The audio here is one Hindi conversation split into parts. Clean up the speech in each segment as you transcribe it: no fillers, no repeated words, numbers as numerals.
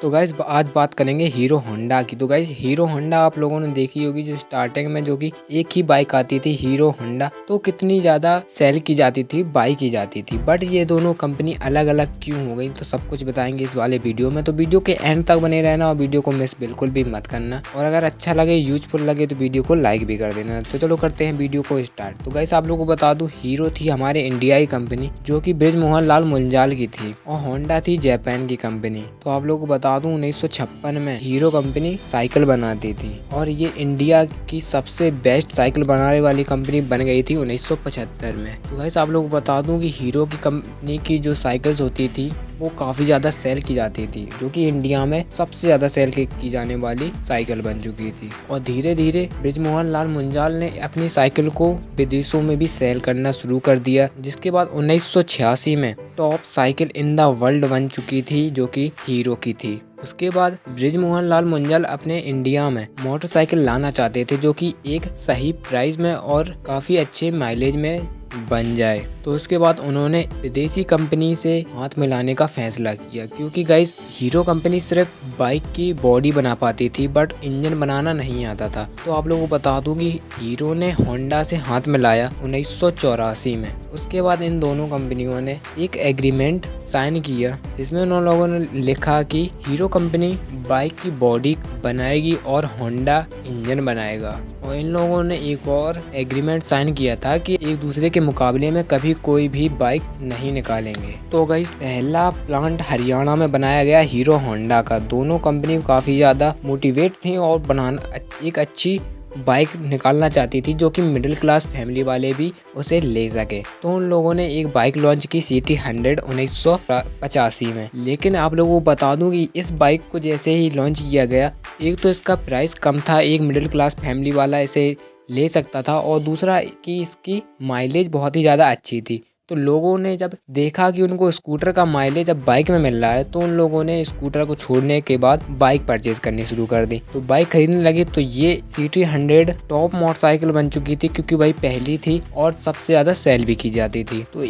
तो गाइस आज बात करेंगे हीरो होंडा की। तो गाइस हीरो होंडा आप लोगों ने देखी होगी, जो स्टार्टिंग में जो कि एक ही बाइक आती थी हीरो होंडा, तो कितनी ज़्यादा सेल की जाती थी, बाई की जाती थी। बट ये दोनों कंपनी अलग अलग क्यों हो गई, तो सब कुछ बताएंगे इस वाले वीडियो में। तो वीडियो के एंड तक बने रहना और वीडियो को मिस बिल्कुल भी मत करना। और अगर अच्छा लगे, यूजफुल लगे तो वीडियो को लाइक भी कर देना। तो चलो करते हैं वीडियो को स्टार्ट। तो गाइस आप लोगों को बता दूं, हीरो थी हमारे इंडिया की कंपनी जो कि बृजमोहन लाल मुंजाल की थी, और होंडा थी जापान की कंपनी। तो आप लोगों को बता दूं 1956 में हीरो कंपनी साइकिल बनाती थी, और ये इंडिया की सबसे बेस्ट साइकिल बनाने वाली कंपनी बन गई थी 1975 में। तो गाइस आप लोगों को बता दूं कि हीरो की कंपनी की जो साइकिल्स होती थी वो काफ़ी ज़्यादा सेल की जाती थी, जो कि इंडिया में सबसे ज़्यादा सेल की जाने वाली साइकिल बन चुकी थी। और धीरे धीरे बृजमोहन लाल मुंजाल ने अपनी साइकिल को विदेशों में भी सेल करना शुरू कर दिया, जिसके बाद 1986 में top cycle in the world बन चुकी थी, जो कि हीरो की थी। उसके बाद बृजमोहन लाल मुंजाल अपने इंडिया में मोटरसाइकिल लाना चाहते थे, जो कि एक सही प्राइस में और काफ़ी अच्छे माइलेज में बन जाए। तो उसके बाद उन्होंने विदेशी कंपनी से हाथ मिलाने का फैसला किया, क्योंकि गाइस हीरो कंपनी सिर्फ बाइक की बॉडी बना पाती थी बट इंजन बनाना नहीं आता था। तो आप लोगों को बता दूं कि हीरो ने होंडा से हाथ मिलाया 1984 में। उसके बाद इन दोनों कंपनियों ने एक एग्रीमेंट साइन किया, जिसमें उन लोगों ने लिखा कि हीरो कंपनी बाइक की बॉडी बनाएगी और होंडा इंजन बनाएगा। और इन लोगों ने एक और एग्रीमेंट साइन किया था कि एक दूसरे के मुकाबले में कभी कोई भी बाइक नहीं निकालेंगे। तो गाइस पहला प्लांट हरियाणा में बनाया गया हीरो होंडा का। दोनों कंपनी काफ़ी ज़्यादा मोटिवेट थी और बनाना एक अच्छी बाइक निकालना चाहती थी, जो कि मिडिल क्लास फैमिली वाले भी उसे ले सके। तो उन लोगों ने एक बाइक लॉन्च की CT 100 1985 में। लेकिन आप लोगों को बता दूं कि इस बाइक को जैसे ही लॉन्च किया गया, एक तो इसका प्राइस कम था, एक मिडिल क्लास फैमिली वाला इसे ले सकता था, और दूसरा कि इसकी माइलेज बहुत ही ज़्यादा अच्छी थी। तो लोगों ने जब देखा कि उनको स्कूटर का माइलेज अब बाइक में मिल रहा है, तो उन लोगों ने स्कूटर को छोड़ने के बाद बाइक परचेज करनी शुरू कर दी। तो बाइक खरीदने लगे, तो ये CT 100 टॉप मोटरसाइकिल बन चुकी थी, क्योंकि भाई पहली थी और सबसे ज़्यादा सेल भी की जाती थी। तो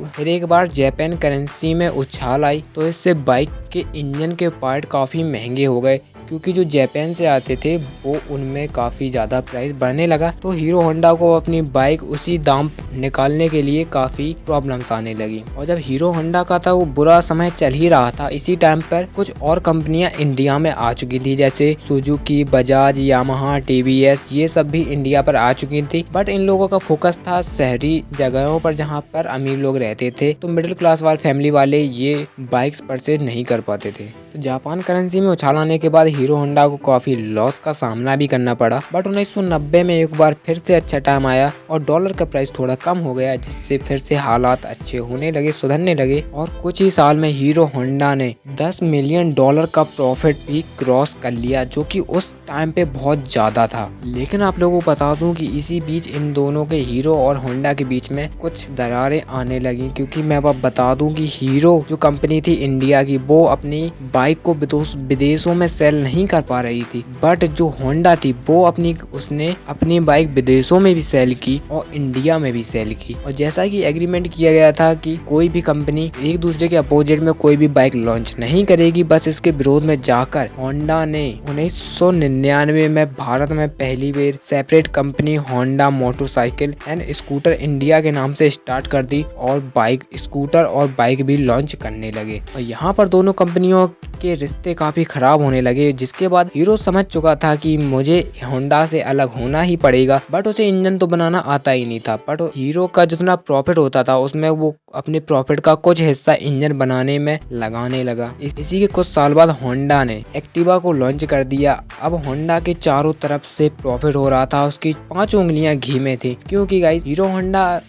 फिर एक बार जापान करेंसी में उछाल आई, तो इससे बाइक के इंजन के पार्ट काफ़ी महंगे हो गए, क्योंकि जो जापान से आते थे वो उनमें काफ़ी ज़्यादा प्राइस बढ़ने लगा। तो हीरो होंडा को अपनी बाइक उसी दाम निकालने के लिए काफ़ी प्रॉब्लम्स आने लगी। और जब हीरो होंडा का था वो बुरा समय चल ही रहा था, इसी टाइम पर कुछ और कंपनियां इंडिया में आ चुकी थी, जैसे सुजुकी, बजाज, यामाहा, TVS, ये सब भी इंडिया पर आ चुकी थी। बट इन लोगों का फोकस था शहरी जगहों पर, जहाँ पर अमीर लोग रहते थे। तो मिडिल क्लास वाले फैमिली वाले ये बाइक्स परचेज नहीं कर पाते थे। तो जापान करेंसी में उछाल आने के बाद हीरो होंडा को काफ़ी लॉस का सामना भी करना पड़ा। बट 1990 में एक बार फिर से अच्छा टाइम आया और डॉलर का प्राइस थोड़ा कम हो गया, जिससे फिर से हालात अच्छे होने लगे, सुधरने लगे। और कुछ ही साल में हीरो होंडा ने $10 मिलियन का प्रॉफिट भी क्रॉस कर लिया, जो कि उस टाइम पे बहुत ज़्यादा था। लेकिन आप लोगों को बता दूं कि इसी बीच इन दोनों के, हीरो और होंडा के बीच में कुछ दरारें आने लगी, क्योंकि मैं अब बता दूं कि हीरो जो कंपनी थी इंडिया की, वो अपनी बाइक को विदेशों में सेल नहीं कर पा रही थी। बट जो होंडा थी वो उसने अपनी बाइक विदेशों में भी सेल की और इंडिया में भी सेल की। और जैसा कि एग्रीमेंट किया गया था कि कोई भी कंपनी एक दूसरे के अपोजिट में कोई भी बाइक लॉन्च नहीं करेगी, बस इसके विरोध में जाकर होंडा ने 1999 में भारत में पहली बार separate company Honda motorcycle and scooter India के नाम से स्टार्ट कर दी, और बाइक, स्कूटर और बाइक भी लॉन्च करने लगे। और यहाँ पर दोनों कंपनियों के रिश्ते काफी खराब होने लगे, जिसके बाद हीरो समझ चुका था कि मुझे होंडा से अलग होना ही पड़ेगा। बट उसे इंजन तो बनाना आता ही नहीं था। बट हीरो का जितना प्रॉफिट होता था उसमें वो अपने प्रॉफिट का कुछ हिस्सा इंजन बनाने में लगाने लगा। इसी के कुछ साल बाद होंडा ने एक्टिवा को लॉन्च कर दिया। अब होंडा के चारों तरफ से प्रॉफिट हो रहा था, उसकी 5 उंगलियां घी में थी, क्योंकि गाइस हीरो होंडा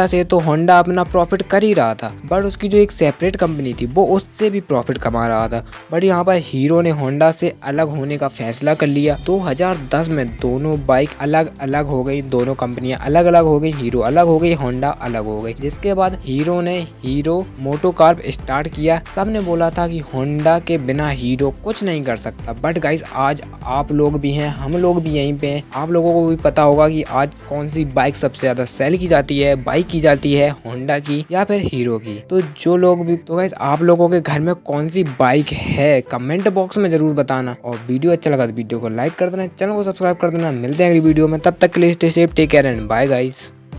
से तो होंडा अपना प्रॉफिट कर ही रहा था, बट उसकी जो एक सेपरेट कंपनी थी वो उससे भी प्रॉफिट कमा रहा था। बट यहाँ पर पर हीरो ने होंडा से अलग होने का फैसला कर लिया। 2010 में दोनों बाइक अलग अलग हो गई, दोनों कंपनियां अलग अलग हो गई, हीरो अलग हो गई, होंडा अलग हो गई। जिसके बाद हीरो ने हीरो मोटोकॉर्प स्टार्ट किया। सबने बोला था कि होंडा के बिना हीरो कुछ नहीं कर सकता, बट गाइस आज आप लोग भी हैं, हम लोग भी यहीं पे हैं। आप लोगों को भी पता होगा कि आज कौन सी बाइक सबसे ज्यादा सेल की जाती है, बाइक की जाती है होंडा की या फिर हीरो की। तो जो लोग भी, तो गाइस आप लोगों के घर में कौन सी बाइक है कमेंट बॉक्स में जरूर बताना। और वीडियो अच्छा लगा तो वीडियो को लाइक कर देना, चैनल को सब्सक्राइब कर देना। मिलते हैं अगली वीडियो में, तब तक के लिए stay safe, take care and bye guys.